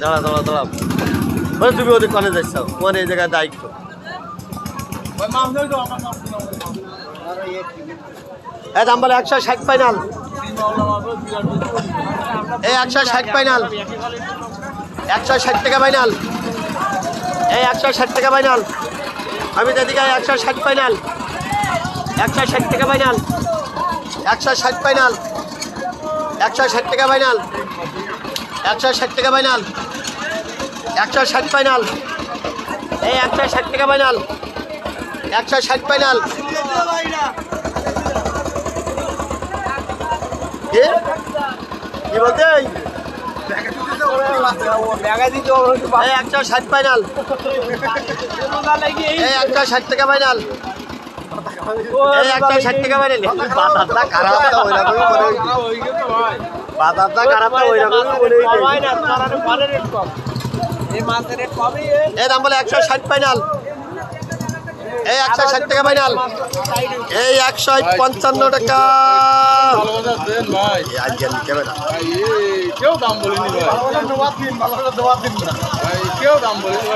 দাঁড়া দাঁড়া দাঁড়া বলে তুমি ওদের কনে যাচ্ছ তোমার এই জায়গায় দায়িত্ব দাম বলে 160 ফাইনাল এই 160 ফাইনাল 160 টাকা ফাইনাল এই 160 টাকা ফাইনাল আমি দিদিকে 160 ফাইনাল 160 টাকা ফাইনাল 160 ফাইনাল 160 টাকা ফাইনাল 160 টাকা ফাইনাল 160 ফাইনাল এই 160 টাকা ফাইনাল 160 ফাইনাল কি বলতে 160 ফাইনাল 160 টাকা ফাইনাল 160 টাকা ফাইনাল বাজারটা খারাপ বাজারটা খারাপ এই দাম বলে 160 ফাইনাল এই 160 টাকা ফাইনাল এই 155 টাকা কেউ দাম বলেনি কেউ দাম বলেনি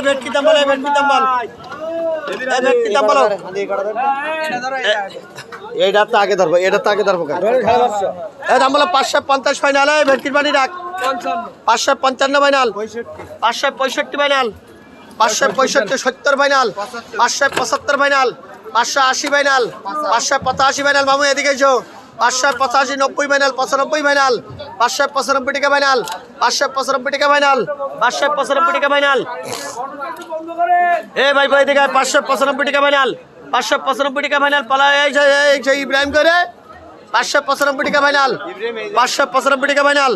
ভেটকি দাম বলে ভেটকি দাম বল ভেটকি দাম বলো এইটা তো আগে ধরবো এটা তো আগে ধরবো এই দাম বলো 550 ফাইনাল এই ভেটকির বাড়ি রাখ 555 final 565 final 565 70 final 575 final 580 final 585 final মামু এদিকে এসো 585 90 ফাইনাল 95 ফাইনাল 595 টাকা ফাইনাল 595 টাকা ফাইনাল 595 টাকা ফাইনাল এ ভাই ভাই দেখে 595 টাকা ফাইনাল 595 টাকা ফাইনাল পালা এই যে ইব্রাহিম করে 595 টাকা ফাইনাল 595 টাকা ফাইনাল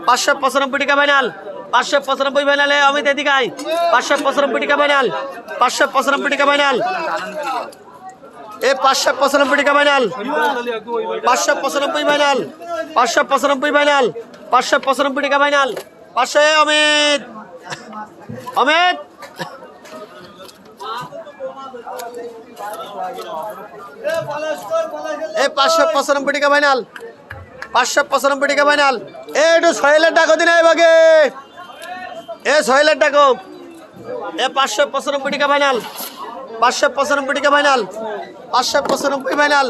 595 টাকা ফাইনাল 595 ফাইনালে অমিত এদিকে আয় 595 টাকা ফাইনাল 595 টাকা ফাইনাল এ 595 টাকা ফাইনাল 595 ফাইনাল 595 ফাইনাল 595 টাকা ফাইনাল 500 অমিত অমিত এ 595 টাকা ফাইনাল 595 টাকা ফাইনাল এ একটু সোহেলের ডাকো দিন এই ভাগে এ সোহেলের ডাকো এ 595 টাকা ফাইনাল 595 টাকা ফাইনাল 595 ফাইনাল